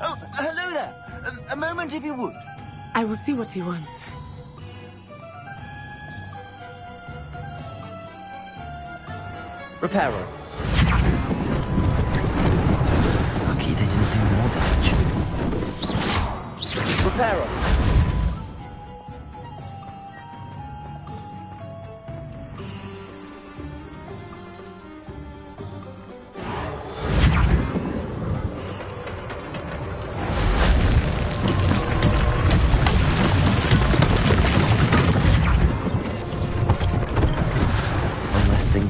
Oh, hello there. A moment, if you would. I will see what he wants. Reparo. Lucky they didn't do more damage. Reparo.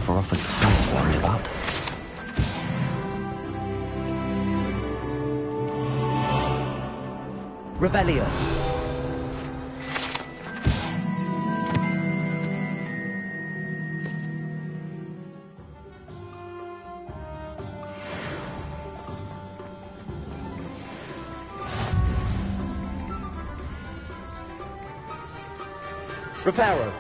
For Officer Smith to worry about. Revelio. Reparo.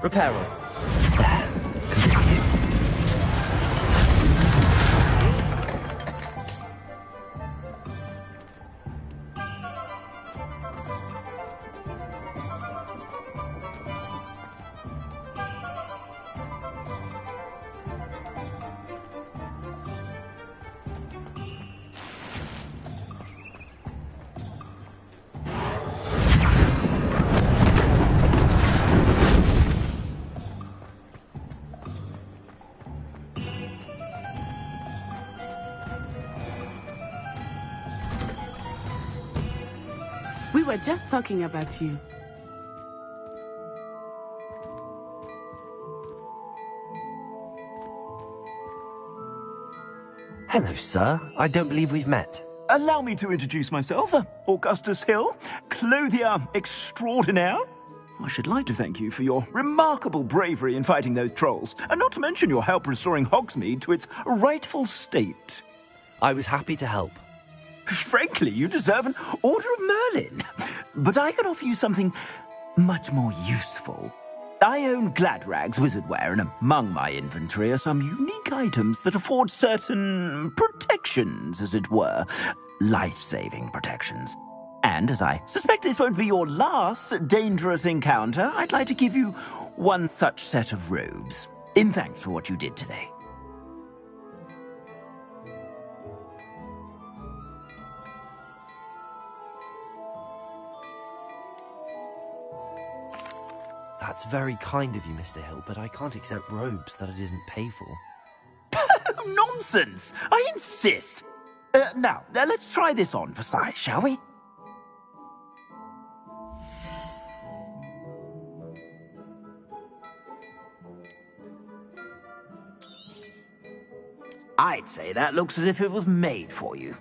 Reparo. There. Good as new. We were just talking about you. Hello, sir. I don't believe we've met. Allow me to introduce myself, Augustus Hill, clothier extraordinaire. I should like to thank you for your remarkable bravery in fighting those trolls, and not to mention your help restoring Hogsmeade to its rightful state. I was happy to help. Frankly, you deserve an Order of Merlin. But I can offer you something much more useful. I own Gladrag's wizardware, and among my inventory are some unique items that afford certain protections, as it were. Life-saving protections. And as I suspect this won't be your last dangerous encounter, I'd like to give you one such set of robes, in thanks for what you did today. That's very kind of you, Mr. Hill, but I can't accept robes that I didn't pay for. Nonsense! I insist! Now, let's try this on for size, shall we? I'd say that looks as if it was made for you.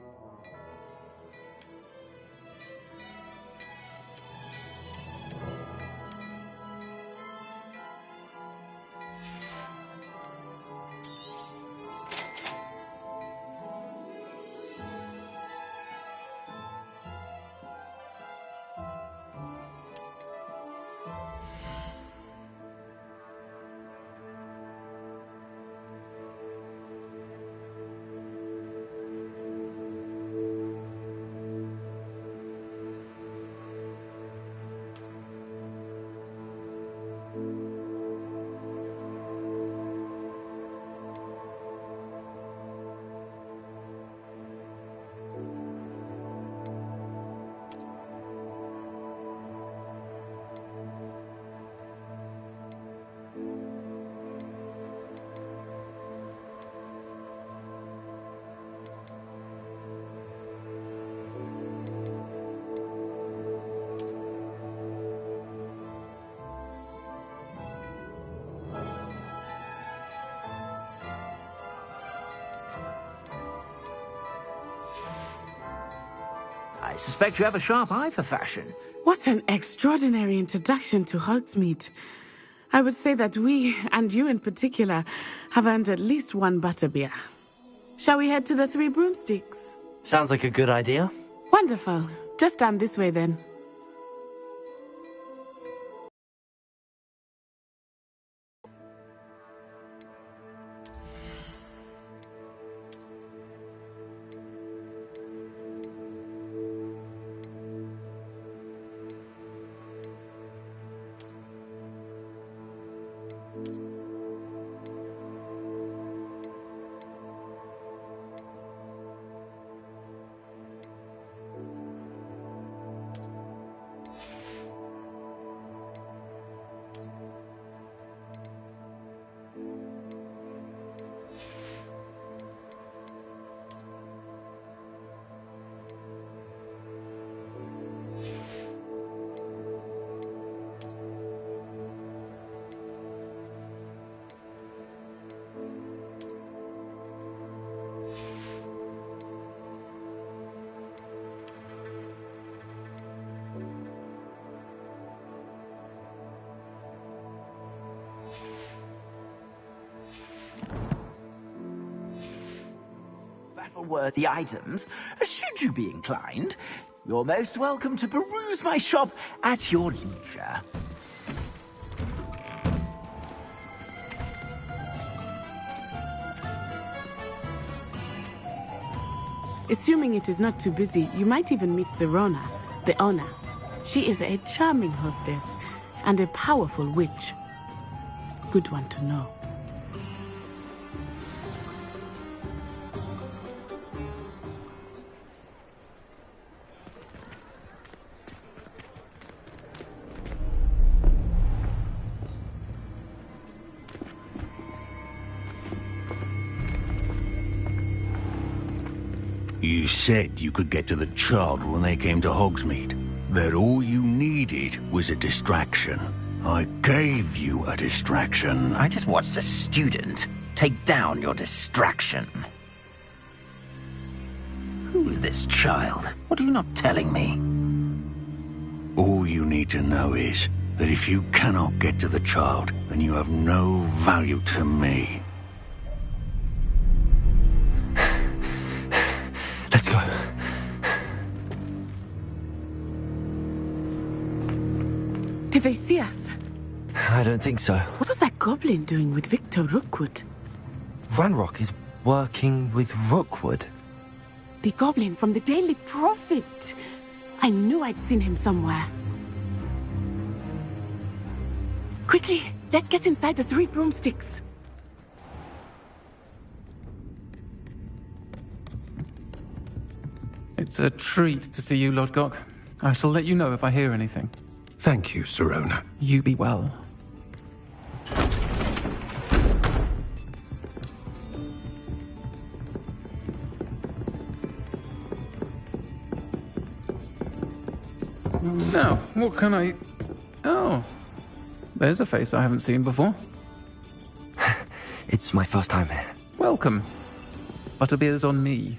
suspect you have a sharp eye for fashion. What an extraordinary introduction to Hogsmeade. I would say that we, and you in particular, have earned at least one butterbeer. Shall we head to the Three Broomsticks? Sounds like a good idea. Wonderful. Just down this way then. Battle-worthy items, should you be inclined. You're most welcome to peruse my shop at your leisure. Assuming it is not too busy, you might even meet Sirona, the owner. She is a charming hostess and a powerful witch. Good one to know. You said you could get to the child when they came to Hogsmeade. That all you needed was a distraction. I gave you a distraction. I just watched a student take down your distraction. Who's this child? What are you not telling me? All you need to know is that if you cannot get to the child, then you have no value to me. Let's go. Did they see us? I don't think so. What was that goblin doing with Victor Rookwood? Ranrock is working with Rookwood. The goblin from the Daily Prophet. I knew I'd seen him somewhere. Quickly, let's get inside the Three Broomsticks. It's a treat to see you, Lodgok. I shall let you know if I hear anything. Thank you, Sirona. You be well. Now, what can I... Oh, there's a face I haven't seen before. It's my first time here. Welcome. Butterbeer's on me.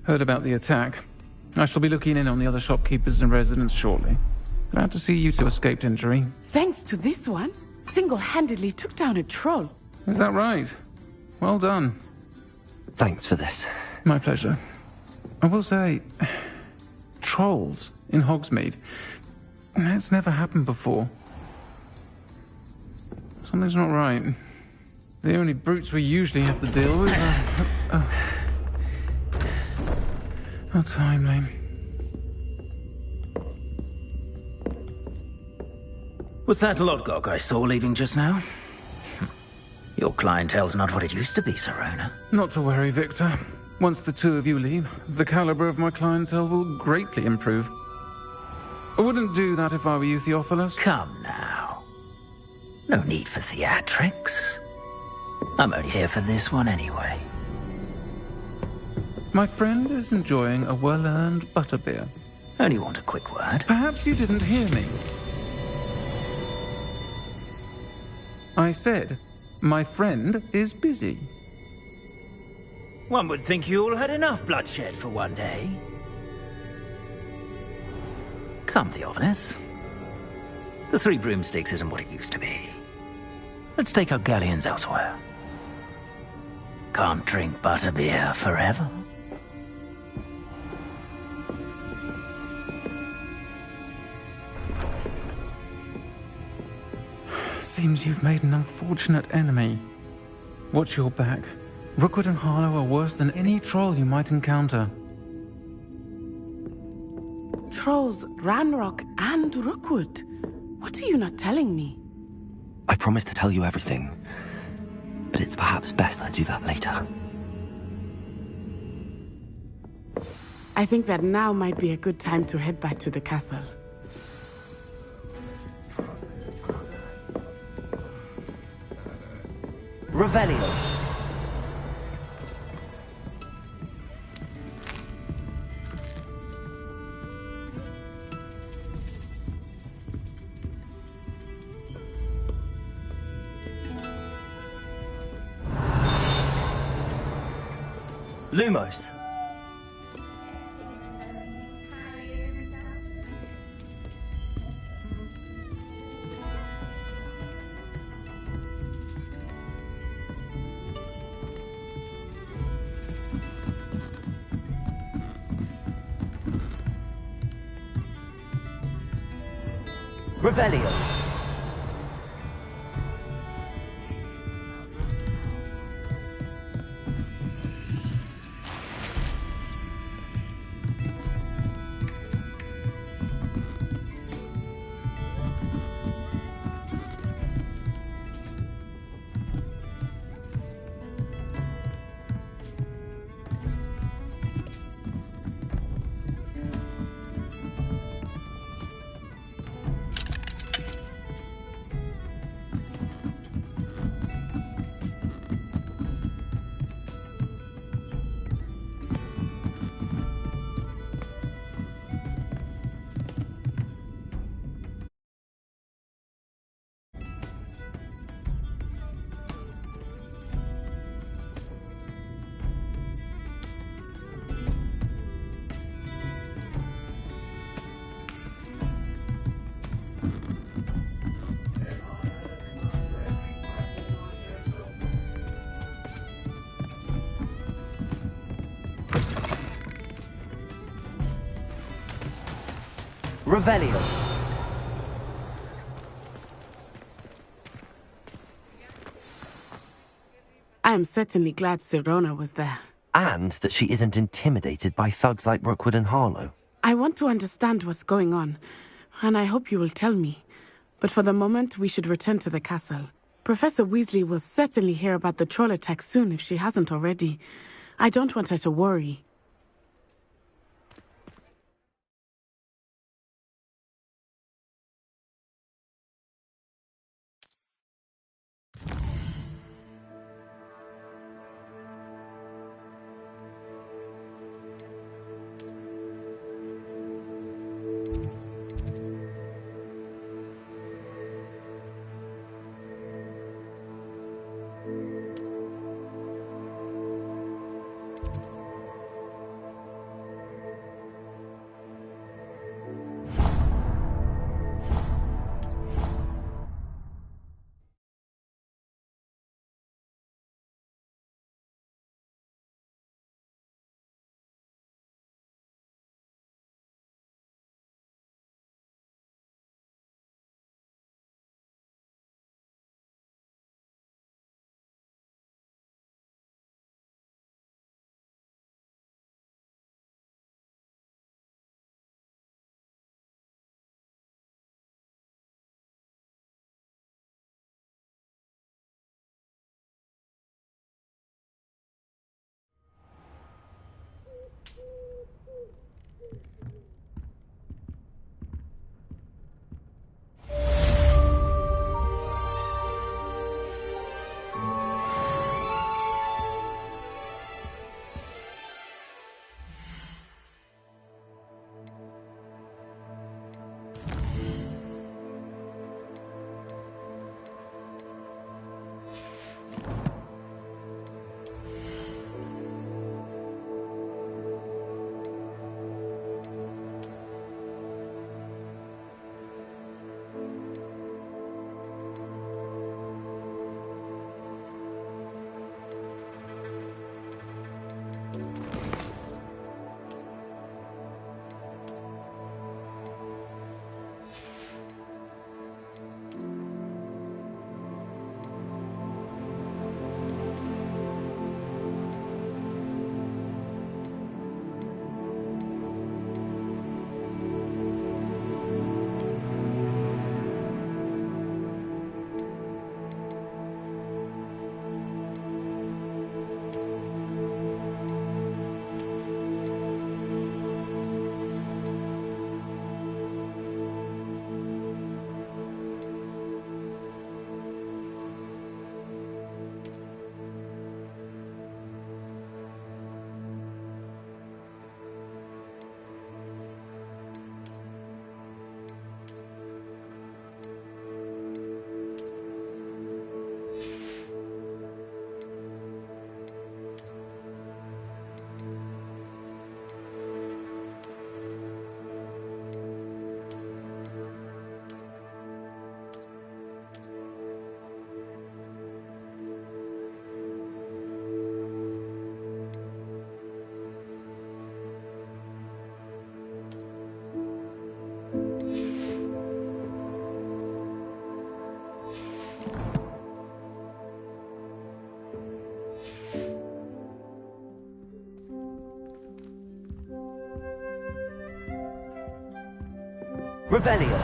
Heard about the attack. I shall be looking in on the other shopkeepers and residents shortly. Glad to see you two escaped injury. Thanks to this one, single-handedly took down a troll. Is that right? Well done. Thanks for this. My pleasure. I will say, trolls in Hogsmeade. That's never happened before. Something's not right. The only brutes we usually have to deal with are... How timely. Was that Lodgok I saw leaving just now? Your clientele's not what it used to be, Sirona. Not to worry, Victor. Once the two of you leave, the caliber of my clientele will greatly improve. I wouldn't do that if I were you, Theophilus. Come now. No need for theatrics. I'm only here for this one anyway. My friend is enjoying a well-earned butterbeer. Only want a quick word. Perhaps you didn't hear me. I said, my friend is busy. One would think you all had enough bloodshed for one day. Come, Theophilus. The Three Broomsticks isn't what it used to be. Let's take our galleons elsewhere. Can't drink butterbeer forever. Seems you've made an unfortunate enemy. Watch your back. Rookwood and Harlow are worse than any troll you might encounter. Trolls, Ranrock, and Rookwood. What are you not telling me? I promised to tell you everything, but it's perhaps best I do that later. I think that now might be a good time to head back to the castle. Revelio. Lumos. Revelio. Revelio. I am certainly glad Sirona was there. And that she isn't intimidated by thugs like Rookwood and Harlow. I want to understand what's going on, and I hope you will tell me. But for the moment, we should return to the castle. Professor Weasley will certainly hear about the troll attack soon if she hasn't already. I don't want her to worry. Revelio.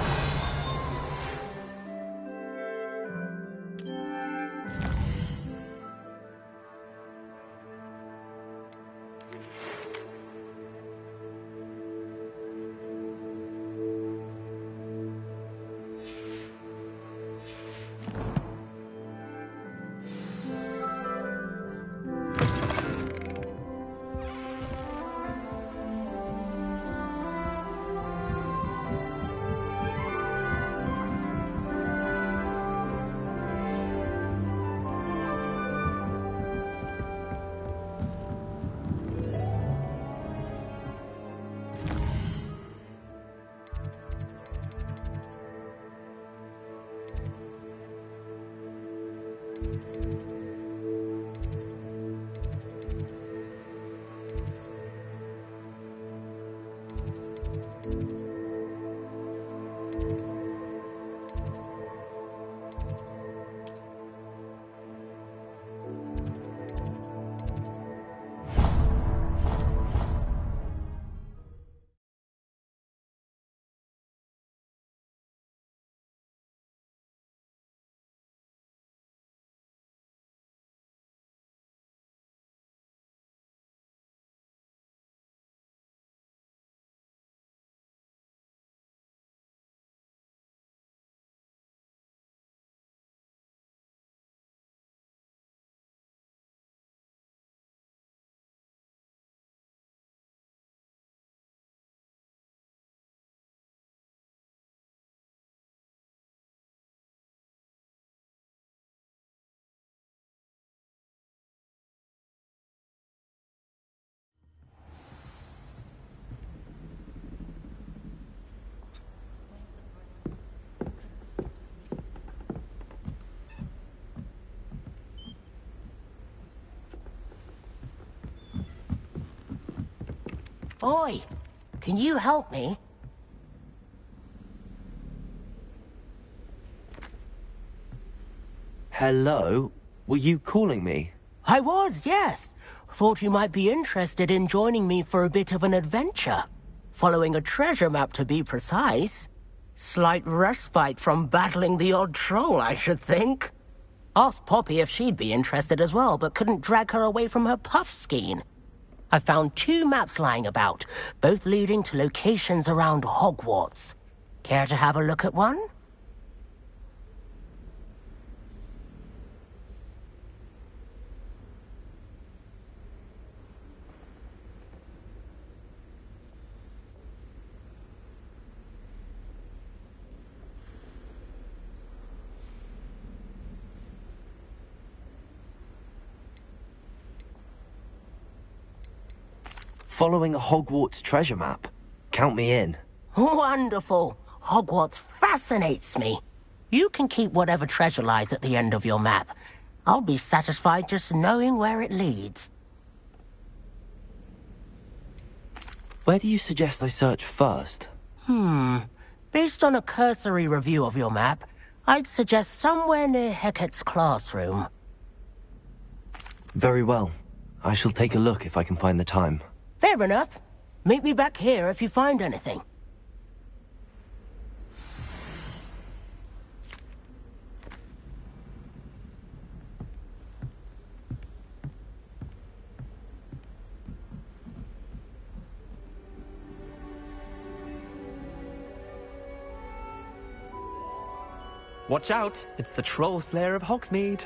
Oi, can you help me? Hello? Were you calling me? I was, yes. Thought you might be interested in joining me for a bit of an adventure. Following a treasure map, to be precise. Slight respite from battling the odd troll, I should think. Asked Poppy if she'd be interested as well, but couldn't drag her away from her puff skein. I found 2 maps lying about, both leading to locations around Hogwarts. Care to have a look at one? Following a Hogwarts treasure map. Count me in. Wonderful. Hogwarts fascinates me. You can keep whatever treasure lies at the end of your map. I'll be satisfied just knowing where it leads. Where do you suggest I search first? Based on a cursory review of your map, I'd suggest somewhere near Hecat's classroom. Very well. I shall take a look if I can find the time. Fair enough. Meet me back here if you find anything. Watch out! It's the Troll Slayer of Hogsmeade!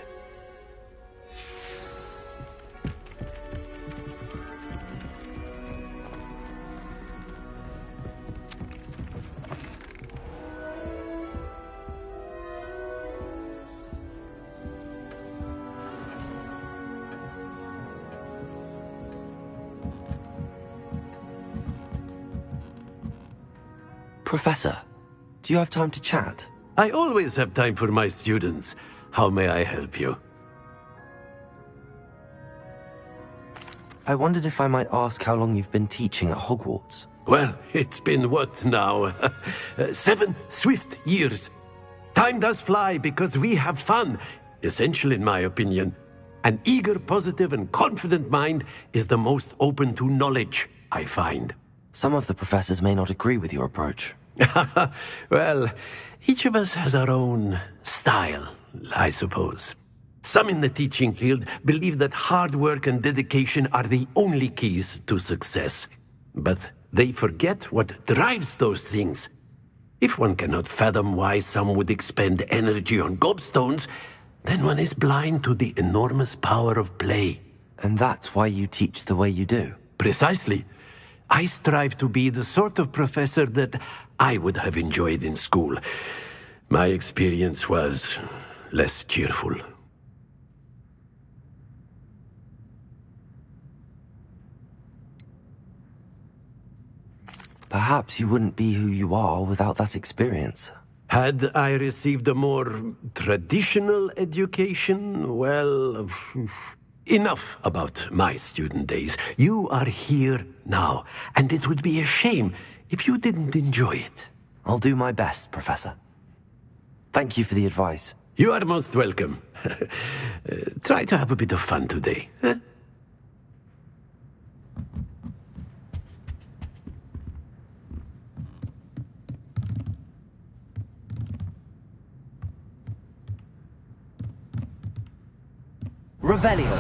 Professor, do you have time to chat? I always have time for my students. How may I help you? I wondered if I might ask how long you've been teaching at Hogwarts. Well, it's been what now? 7 swift years. Time does fly because we have fun. Essential in my opinion. An eager, positive, and confident mind is the most open to knowledge, I find. Some of the professors may not agree with your approach. Well, each of us has our own style, I suppose. Some in the teaching field believe that hard work and dedication are the only keys to success. But they forget what drives those things. If one cannot fathom why some would expend energy on gobstones, then one is blind to the enormous power of play. And that's why you teach the way you do? Precisely. I strive to be the sort of professor that I would have enjoyed in school. My experience was less cheerful. Perhaps you wouldn't be who you are without that experience. Had I received a more traditional education, well, enough about my student days. You are here now, and it would be a shame if you didn't enjoy it. I'll do my best, Professor. Thank you for the advice. You are most welcome. Try to have a bit of fun today. Huh? Revelio.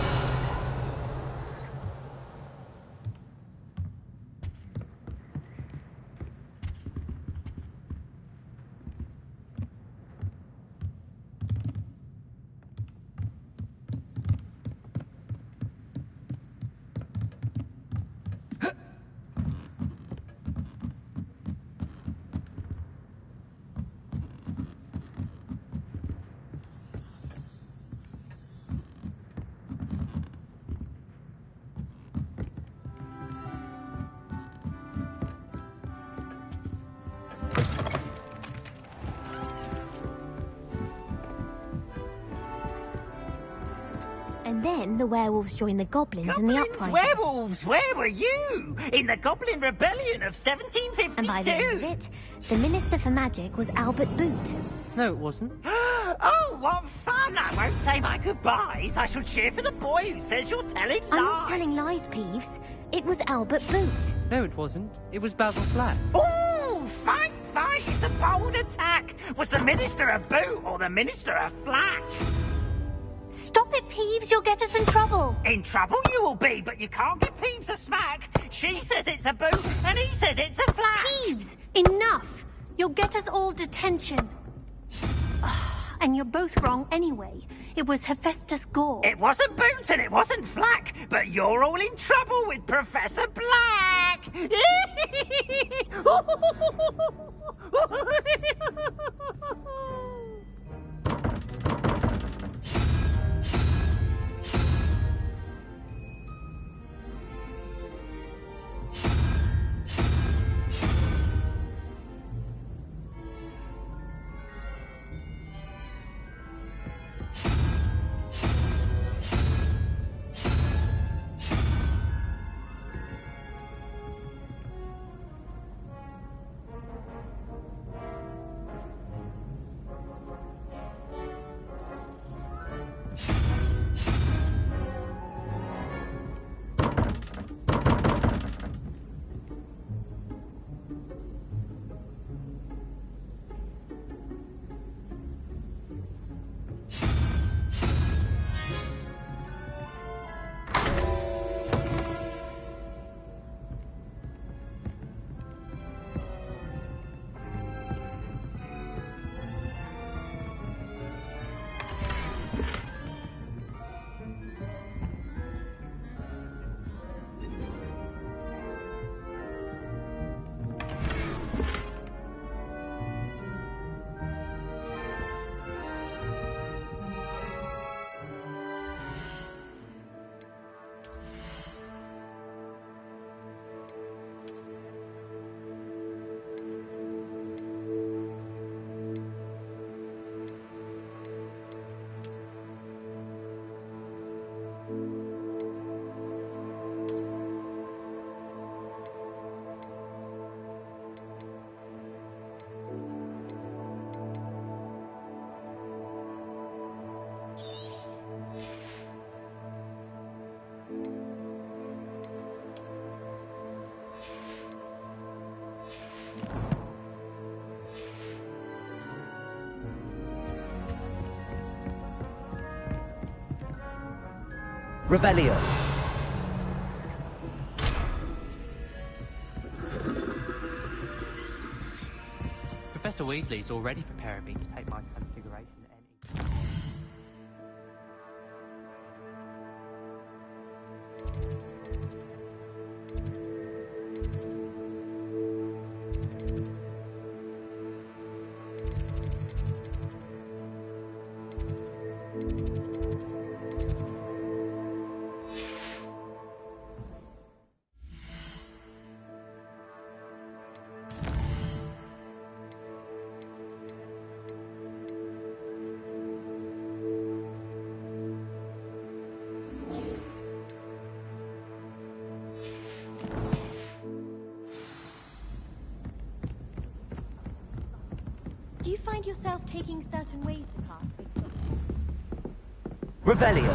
And then the werewolves joined the goblins in the uprising. Werewolves, where were you? In the Goblin Rebellion of 1752. And by the end of it, the Minister for Magic was Albert Boot. No, it wasn't. Oh, what fun! I won't say my goodbyes. I shall cheer for the boy who says you're telling lies. I'm not telling lies, Peeves. It was Albert Boot. No, it wasn't. It was Basil Flack. Ooh, fight! It's a bold attack. Was the Minister a Boot or the Minister a Flack? Stop it, Peeves. You'll get us in trouble. In trouble you will be, but you can't give Peeves a smack. She says it's a Boot, and he says it's a Flack. Peeves, enough. You'll get us all detention. And you're both wrong anyway. It was Hephaestus Gore. It wasn't Boot and it wasn't Flack, but you're all in trouble with Professor Black. Revelio. Professor Weasley's already preparing me to take my configuration any... Do you find yourself taking certain ways to pass things? Revelio.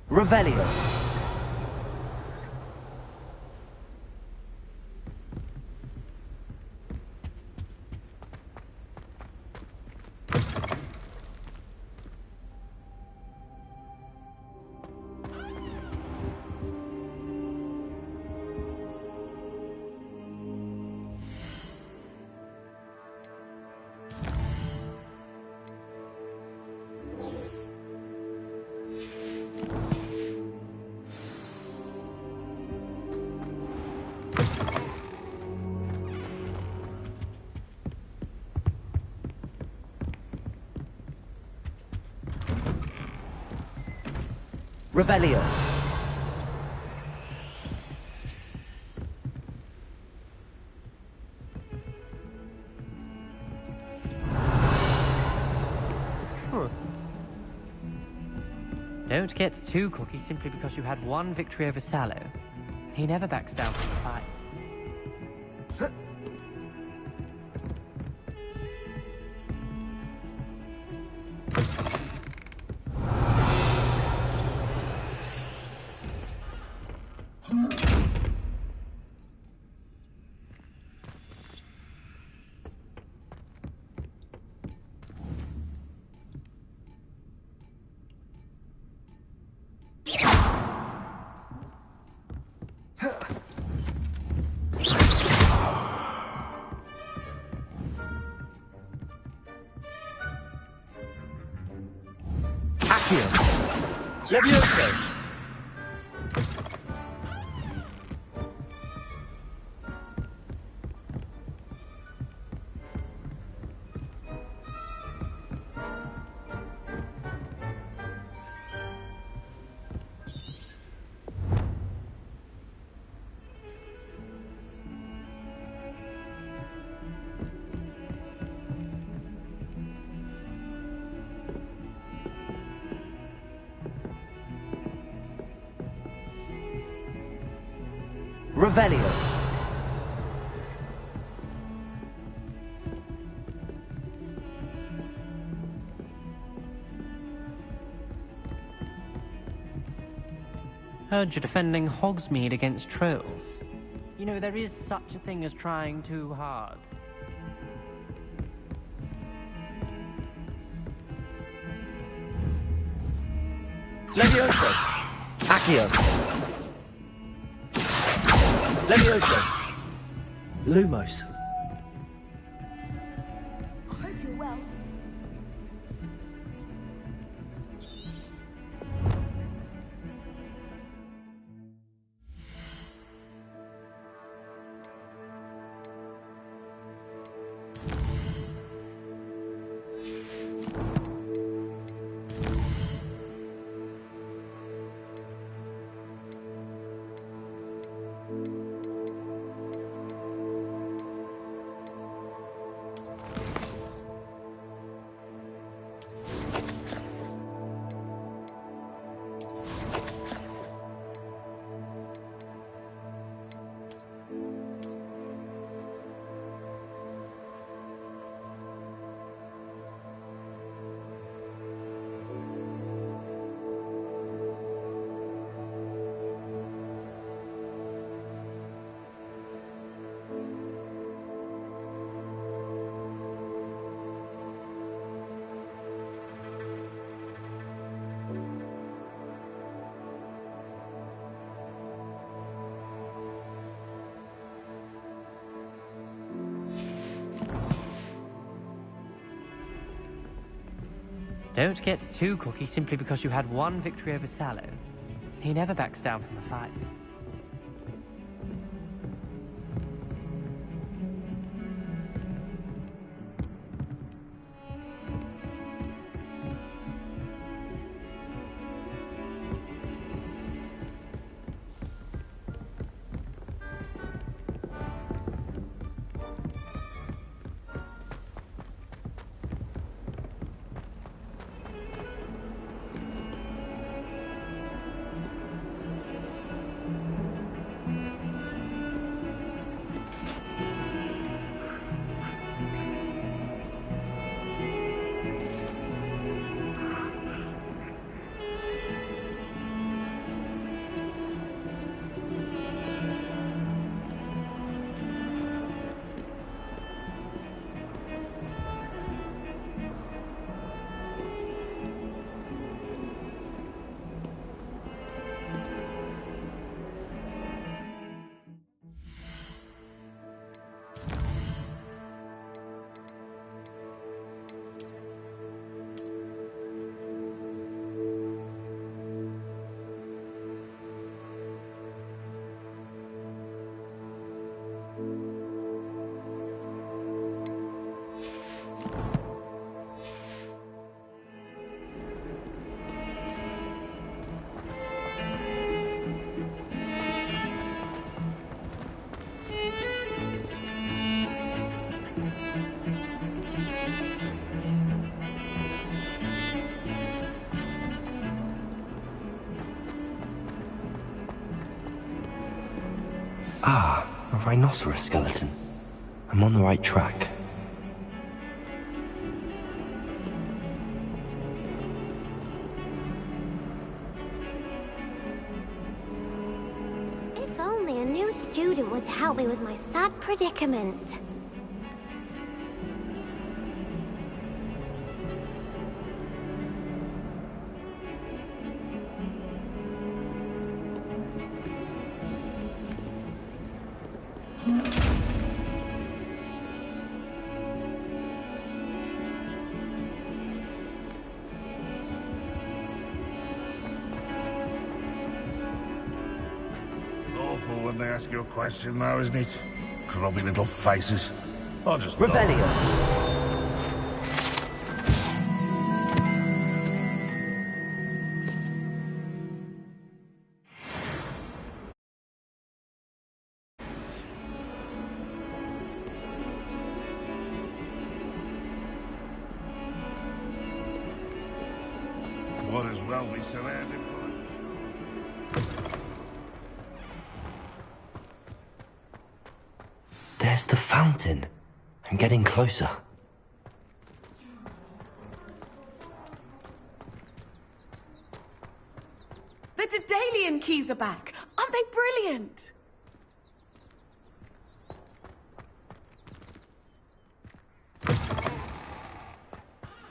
Revelio. Revelio. Don't get too cocky simply because you had one victory over Sallow. He never backs down from the fight. Levioso. Revelio. Heard you're defending Hogsmeade against trolls. You know, there is such a thing as trying too hard. LEGacy. Accio. LEGacy. Lumos. I hope you're well. Don't get too cocky simply because you had one victory over Sallow. He never backs down from a fight. Ah, a rhinoceros skeleton. I'm on the right track. If only a new student were to help me with my sad predicament. Awful when they ask you a question now, isn't it? Grubby little faces. I'll just... Revelio. Would as well be surrounded by... There's the fountain. I'm getting closer. The Daedalian keys are back. Aren't they brilliant?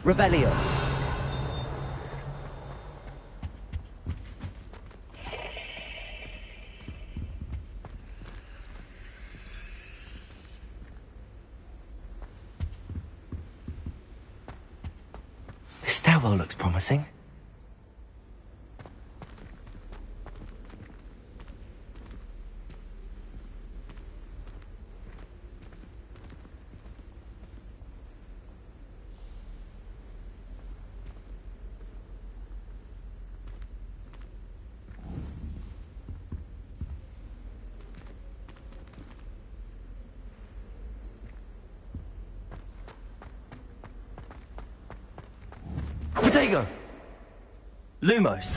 Revelio. stairwell looks promising. Potato! Lumos!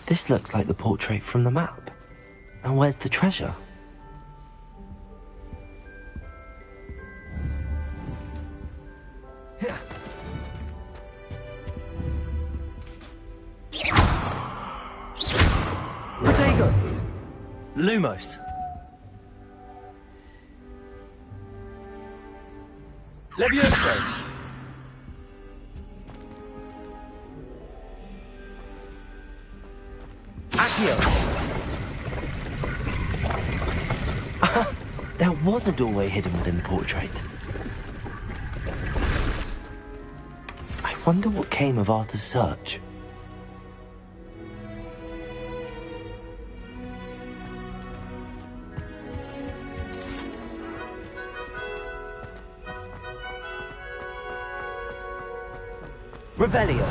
This looks like the portrait from the map. And where's the treasure? Potato! Lumos. Levioso! There was a doorway hidden within the portrait. I wonder what came of Arthur's search. Revelio.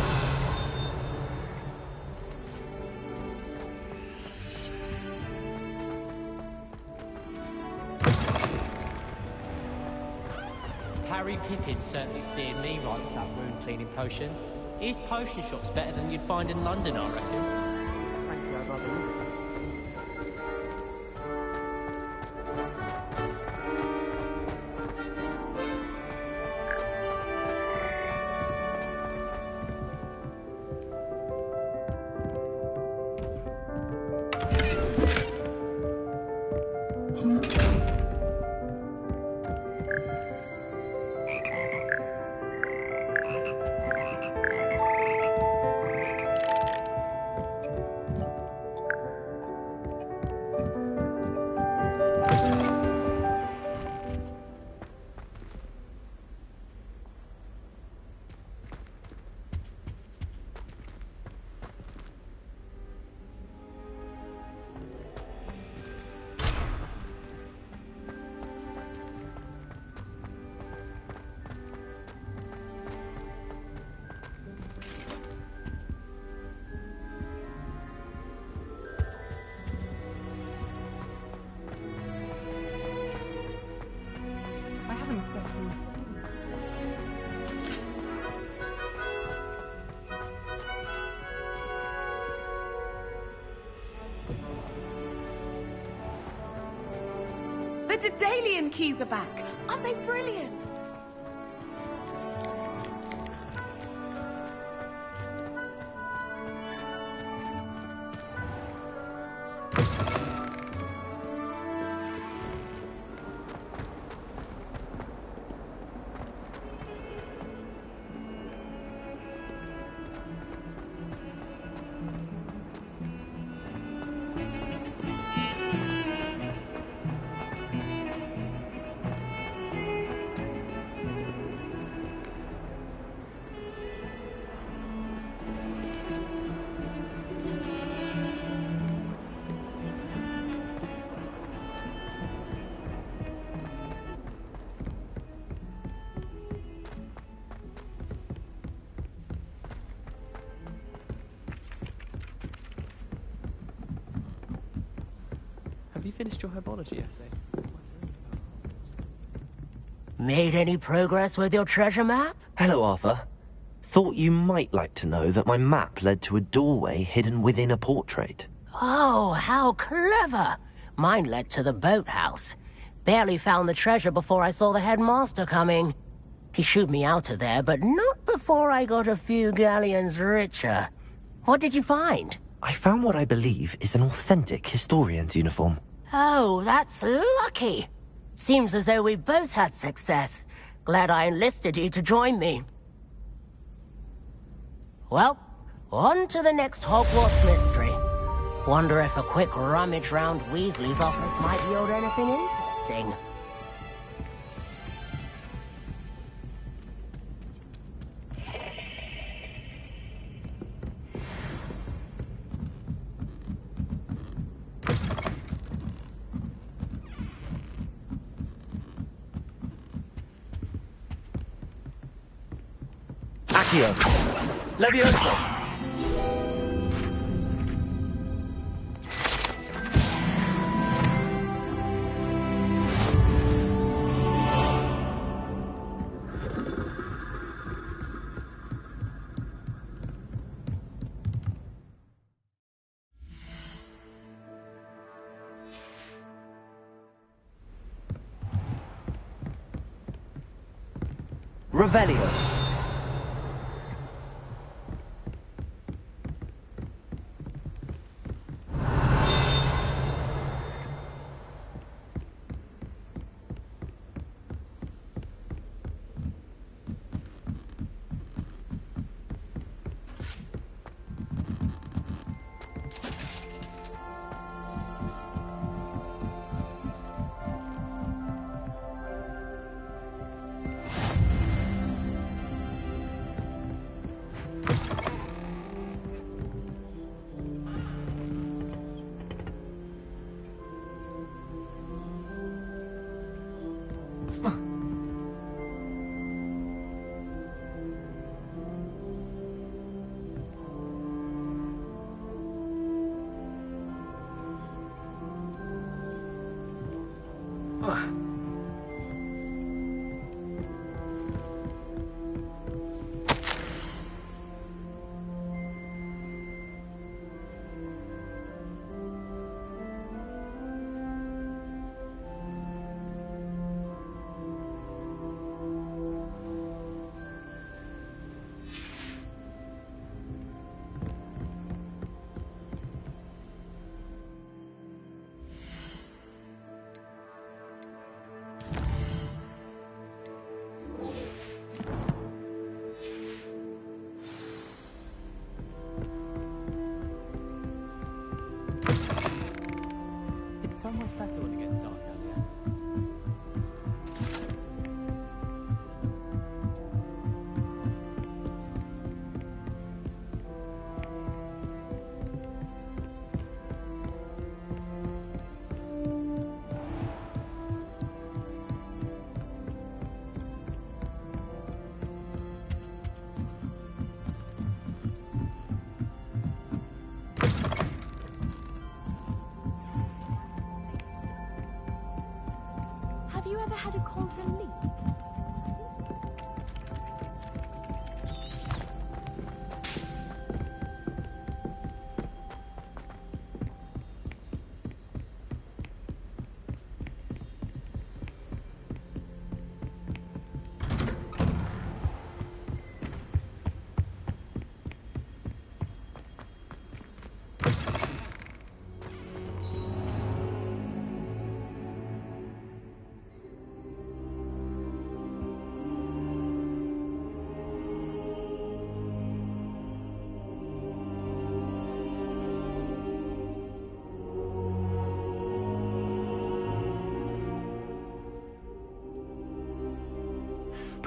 Harry Pippin certainly steered me right with that wound cleaning potion. His potion shop's better than you'd find in London, I reckon. Thank you, I'd rather leave it. The Daedalian keys are back. Aren't they brilliant? Have you finished your herbology essay? Made any progress with your treasure map? Hello, Arthur. Thought you might like to know that my map led to a doorway hidden within a portrait. Oh, how clever! Mine led to the boathouse. Barely found the treasure before I saw the headmaster coming. He shooed me out of there, but not before I got a few galleons richer. What did you find? I found what I believe is an authentic historian's uniform. Oh, that's lucky. Seems as though we both had success. Glad I enlisted you to join me. Well, On to the next Hogwarts mystery. Wonder if a quick rummage round Weasley's office might yield anything interesting. Accio. Levioso. Revelio. It's so much better when it gets dark out here. Have you ever had a cauldron leak?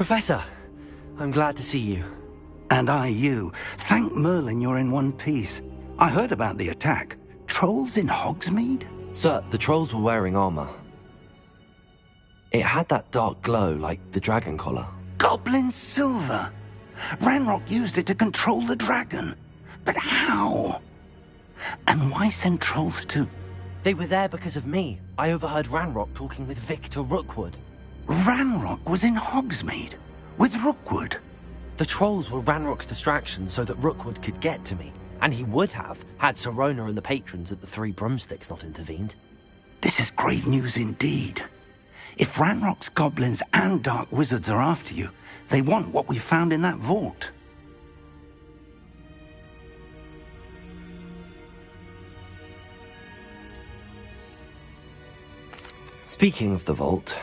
Professor, I'm glad to see you. And I you. Thank Merlin you're in one piece. I heard about the attack. Trolls in Hogsmeade? Sir, the trolls were wearing armor. It had that dark glow like the dragon collar. Goblin silver. Ranrock used it to control the dragon. But how? And why send trolls too? They were there because of me. I overheard Ranrock talking with Victor Rookwood. Ranrock was in Hogsmeade? With Rookwood? The trolls were Ranrock's distraction so that Rookwood could get to me. And he would have, had Sirona and the patrons at the Three Broomsticks not intervened. This is grave news indeed. If Ranrock's goblins and dark wizards are after you, they want what we found in that vault. Speaking of the vault,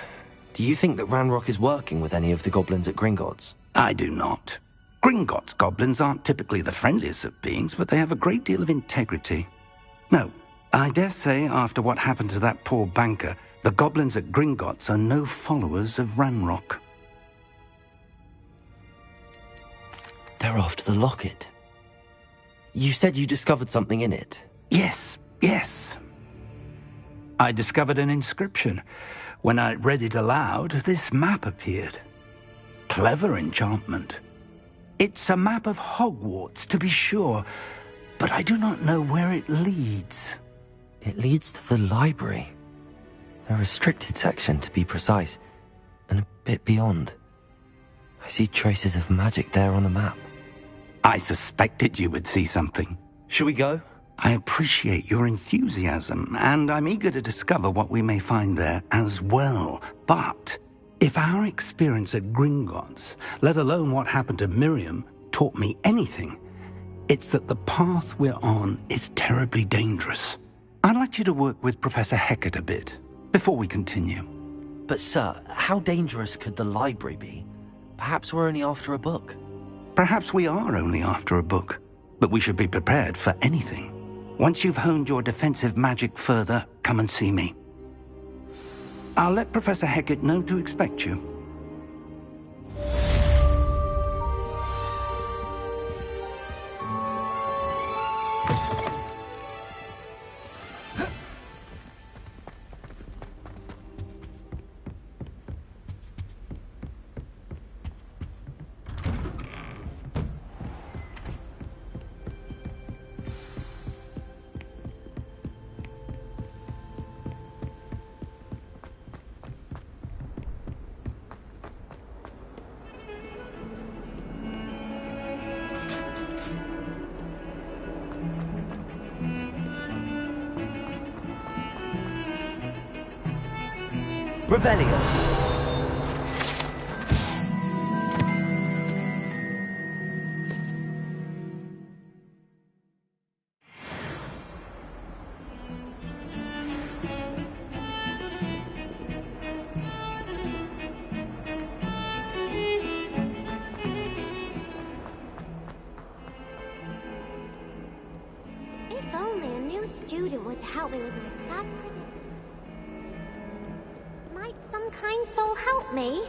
do you think that Ranrock is working with any of the goblins at Gringotts? I do not. Gringotts goblins aren't typically the friendliest of beings, but they have a great deal of integrity. No, I dare say after what happened to that poor banker, the goblins at Gringotts are no followers of Ranrock. They're after the locket. You said you discovered something in it. Yes. I discovered an inscription. When I read it aloud, this map appeared. Clever enchantment. It's a map of Hogwarts, to be sure, but I do not know where it leads. It leads to the library. A restricted section, to be precise, and a bit beyond. I see traces of magic there on the map. I suspected you would see something. Shall we go? I appreciate your enthusiasm, and I'm eager to discover what we may find there as well. But if our experience at Gringotts, let alone what happened to Miriam, taught me anything, it's that the path we're on is terribly dangerous. I'd like you to work with Professor Hecat a bit before we continue. But sir, how dangerous could the library be? Perhaps we're only after a book. Perhaps we are only after a book, but we should be prepared for anything. Once you've honed your defensive magic further, come and see me. I'll let Professor Hecat know to expect you. Revelio. If only a new student would help me with my sad predicament. Might some kind soul help me?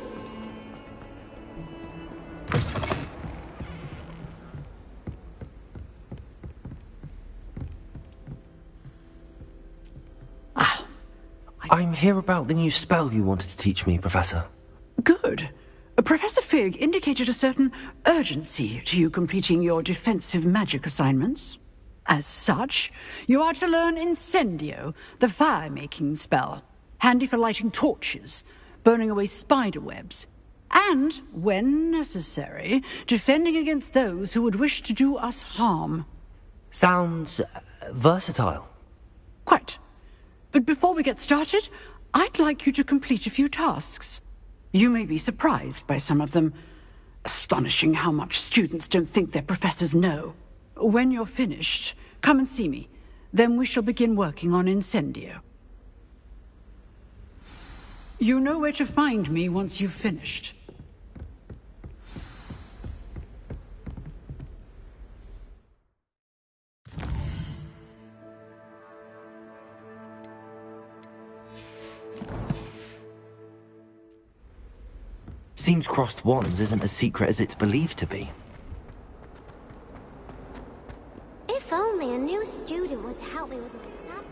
I'm here about the new spell you wanted to teach me, Professor. Good. Professor Fig indicated a certain urgency to you completing your defensive magic assignments. As such, you are to learn Incendio, the fire-making spell, handy for lighting torches, burning away spider webs, and, when necessary, defending against those who would wish to do us harm. Sounds versatile. Quite. But before we get started, I'd like you to complete a few tasks. You may be surprised by some of them. Astonishing how much students don't think their professors know. When you're finished, come and see me. Then we shall begin working on Incendio. You know where to find me once you've finished. Seems crossed wands isn't as secret as it's believed to be. If only a new student would help me with my sad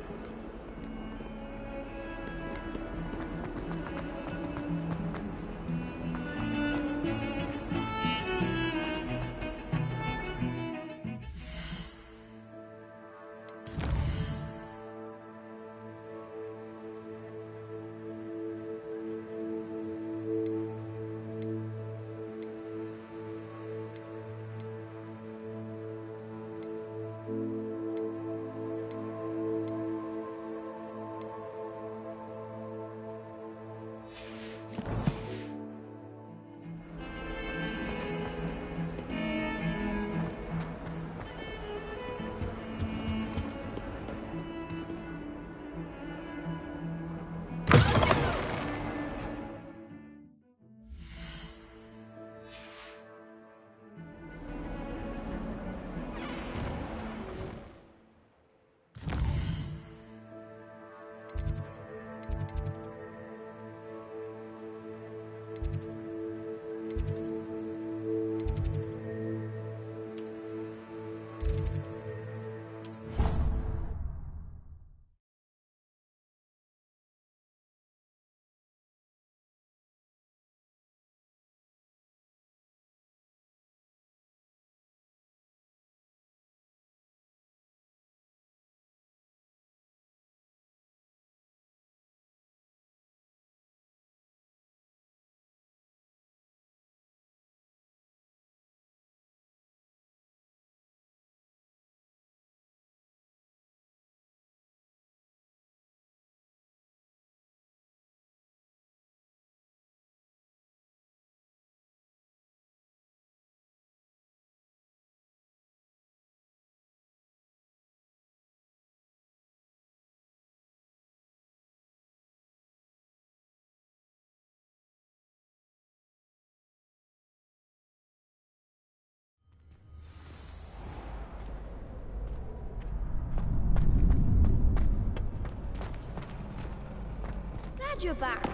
Glad you're back.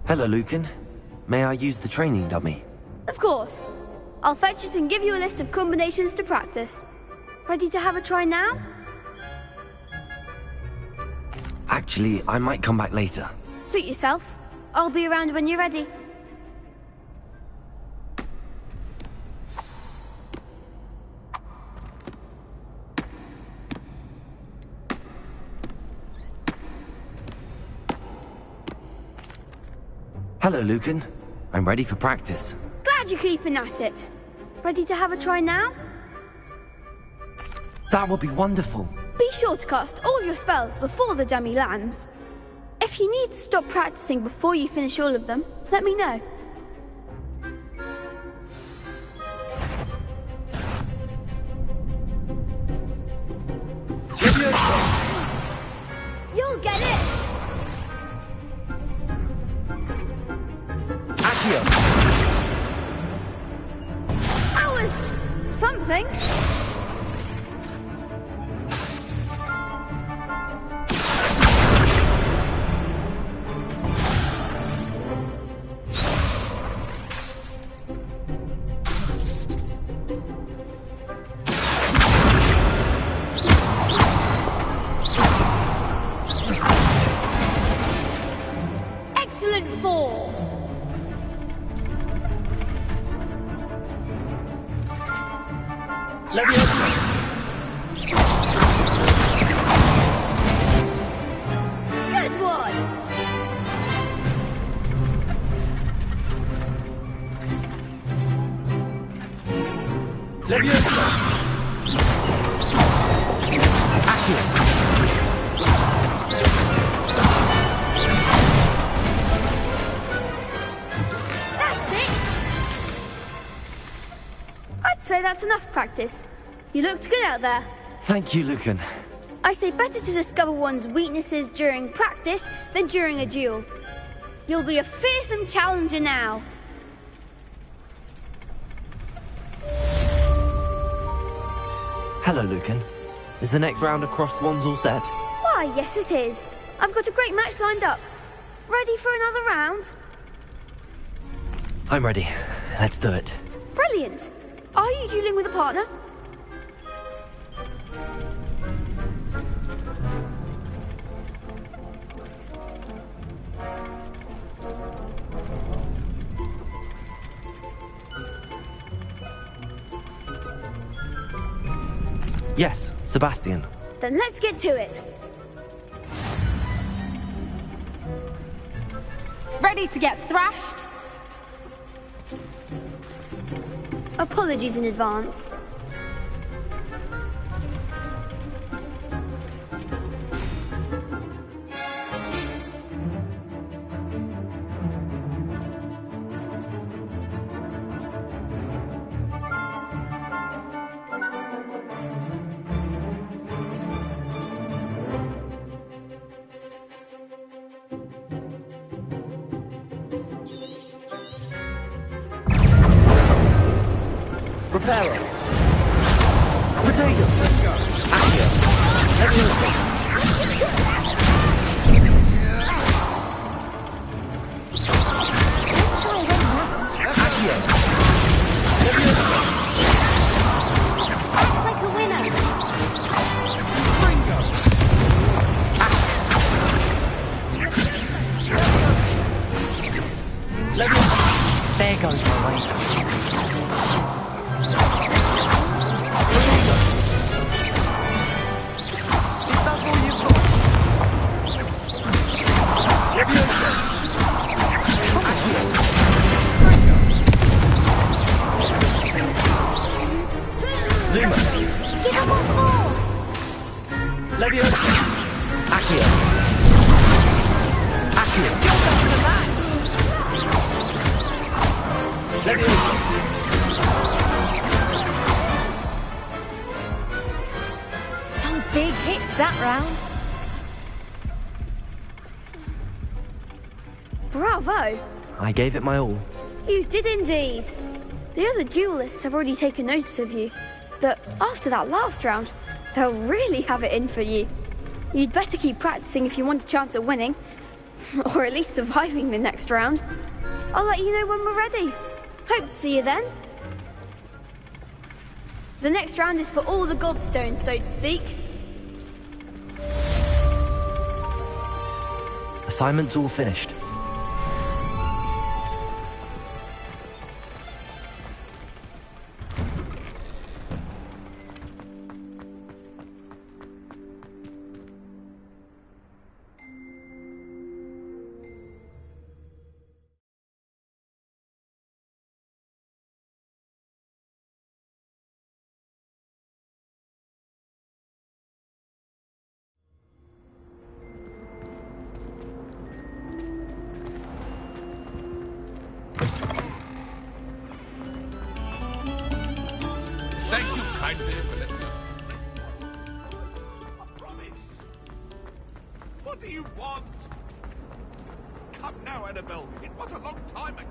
Hello, Lucan. May I use the training dummy? Of course. I'll fetch it and give you a list of combinations to practice. Ready to have a try now? Actually, I might come back later. Suit yourself. I'll be around when you're ready. Hello, Lucan. I'm ready for practice. Glad you're keeping at it. Ready to have a try now? That would be wonderful. Be sure to cast all your spells before the dummy lands. If you need to stop practicing before you finish all of them, let me know. You'll get it! That was something. Excellent form. Good one. That's it. I'd say that's enough practice. You looked good out there. Thank you, Lucan. I say better to discover one's weaknesses during practice than during a duel. You'll be a fearsome challenger now. Hello, Lucan. Is the next round of Crossed Wands all set? Why, yes it is. I've got a great match lined up. Ready for another round? I'm ready. Let's do it. Brilliant. Are you dueling with a partner? Yes, Sebastian. Then let's get to it. Ready to get thrashed? Apologies in advance. Reparo. Potato. Accio. Leviosa. Accio. Leviosa. Act like a winner. Ringo. Leviosa. There goes my way. Luma. Give him one more. Leviosa. Accio. Accio. Leviosa. Some big hits that round. Bravo. I gave it my all. You did indeed. The other duelists have already taken notice of you, but after that last round, they'll really have it in for you. You'd better keep practicing if you want a chance at winning, or at least surviving the next round. I'll let you know when we're ready. Hope to see you then. The next round is for all the gobstones, so to speak. Assignment's all finished. Thank you kindly for letting us. I promise. What do you want? Come now, Annabelle. It was a long time ago.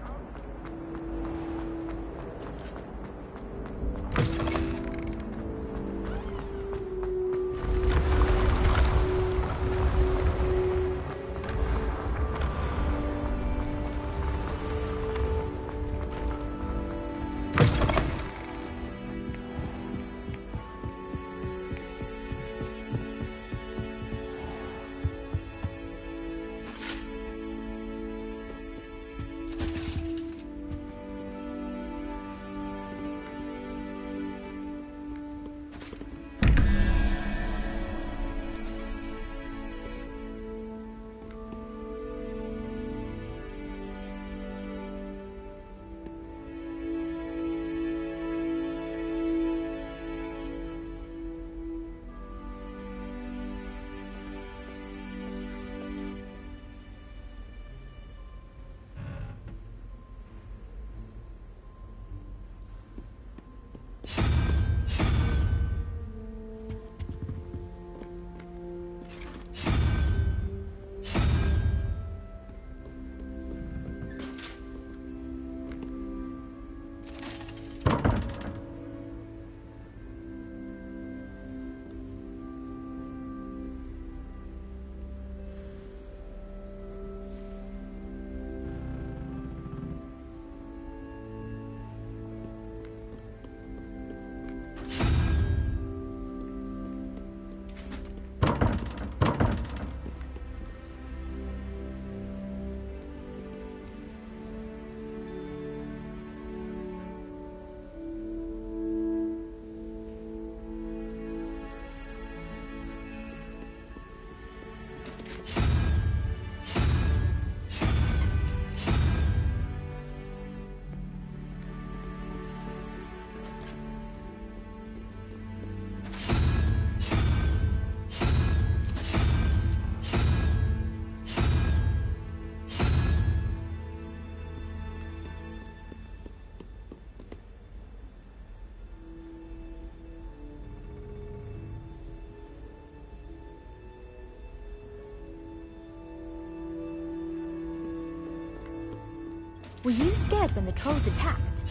Were you scared when the trolls attacked?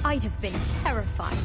I'd have been terrified.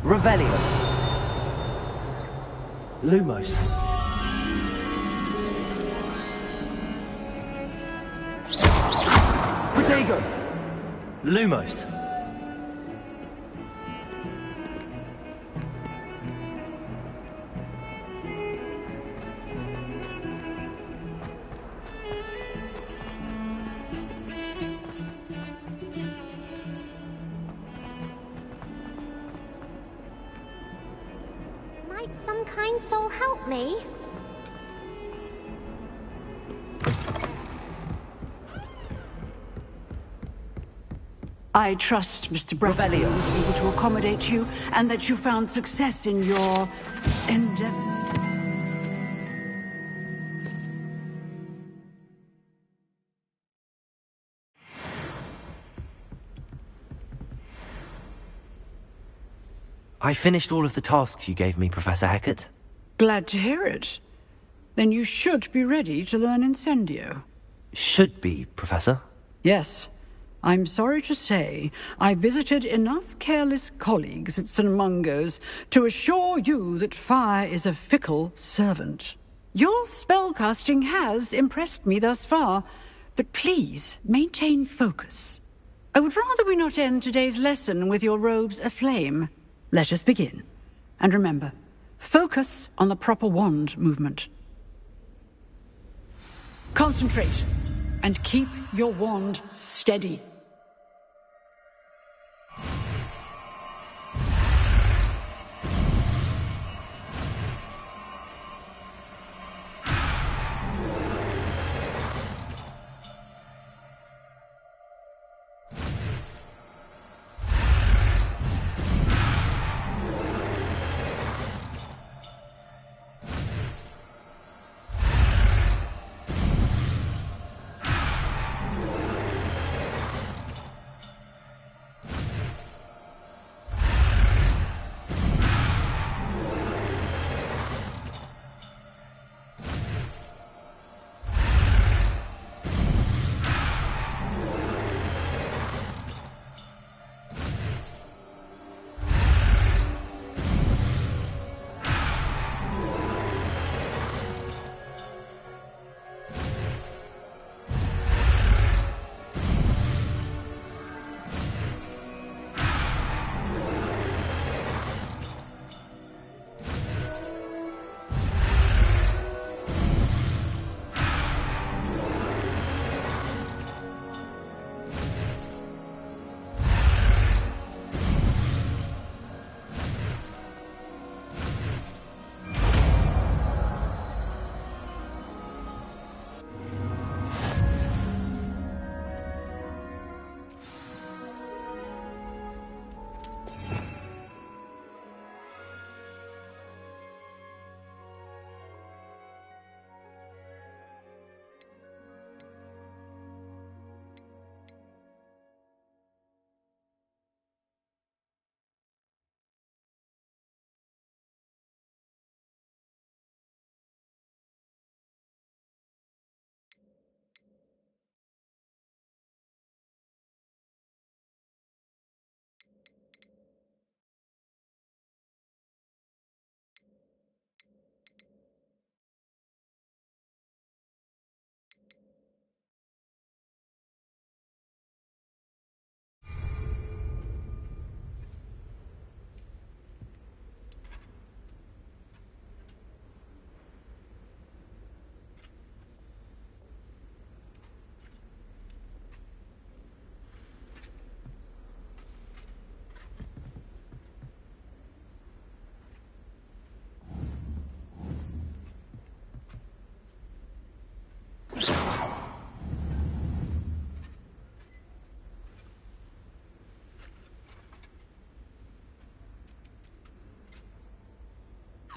Revelio. Lumos. Protego. Lumos. Might some kind soul help me? I trust Mr. Bradley was able to accommodate you, and that you found success in your endeavor. I finished all of the tasks you gave me, Professor Hecat. Glad to hear it. Then you should be ready to learn Incendio. Should be, Professor. Yes. I'm sorry to say, I visited enough careless colleagues at St. Mungo's to assure you that fire is a fickle servant. Your spellcasting has impressed me thus far, but please maintain focus. I would rather we not end today's lesson with your robes aflame. Let us begin. And remember, focus on the proper wand movement. Concentrate, and keep your wand steady.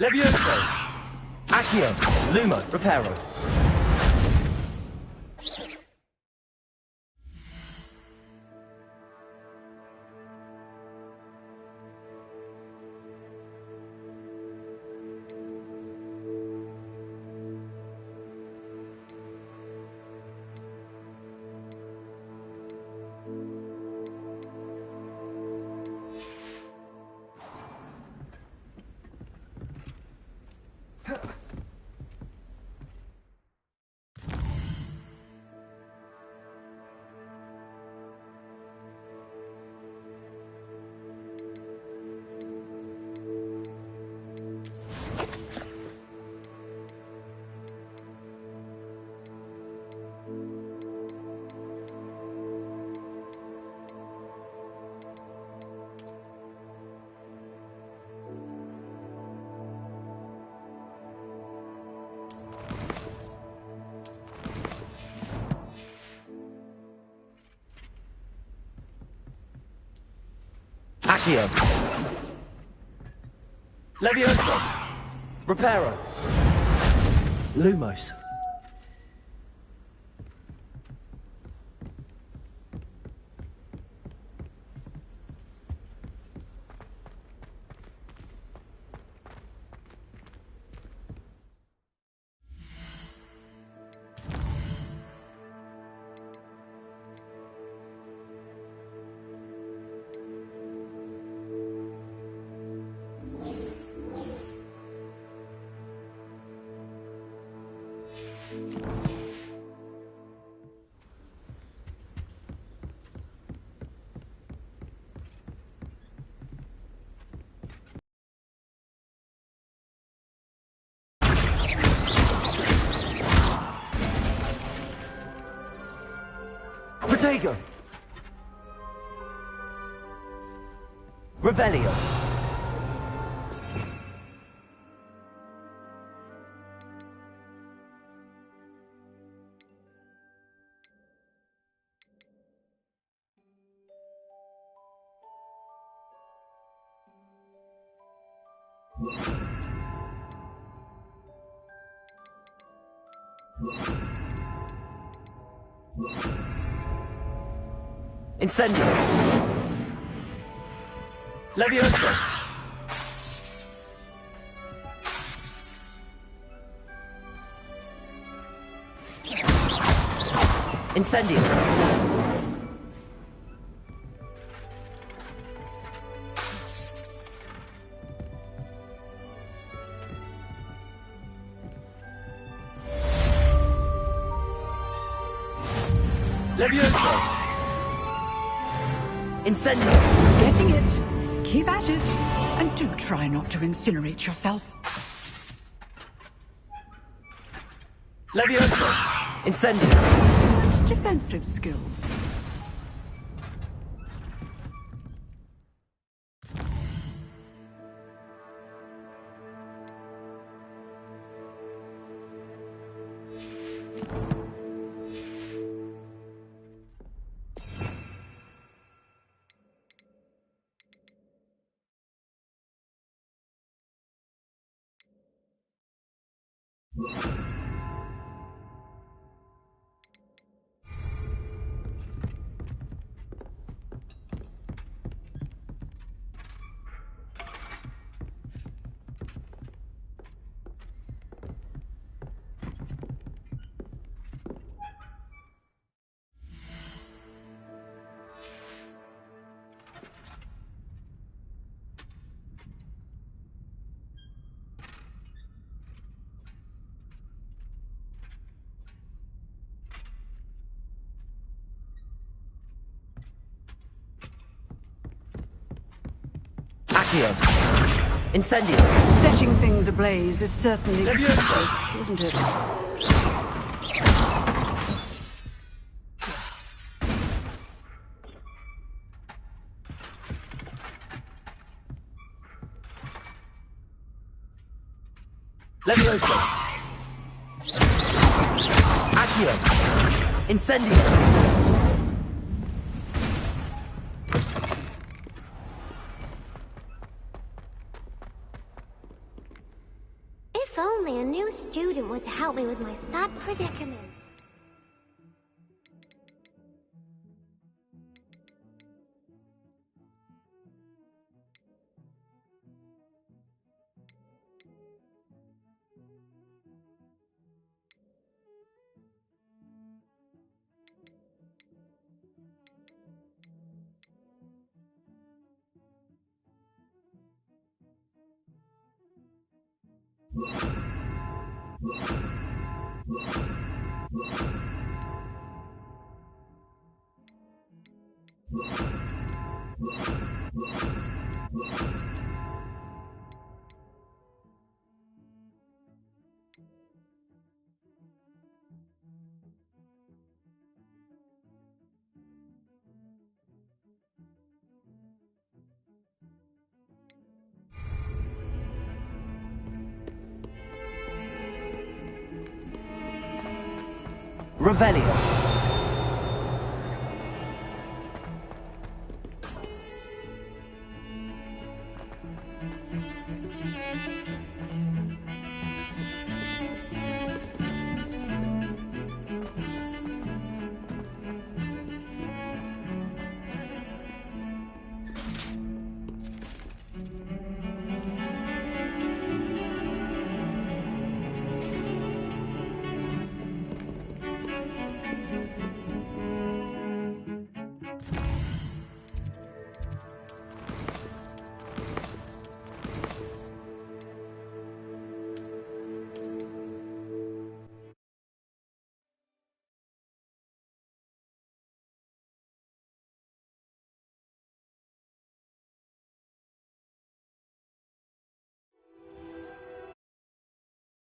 Levioso. Accio. Lumo. Reparo. Accio. Levioso. Reparo. Lumos. Protego. Revelio. Incendio. Levioso. Incendio. Levioso. Incendio. Getting it. Keep at it. And do try not to incinerate yourself. Levioso. Incendio. Defensive skills. Accio. Incendio. Setting things ablaze is certainly quick, isn't it? Levioso. Accio. Incendio. If only a new student were to help me with my sad predicament. Revelio.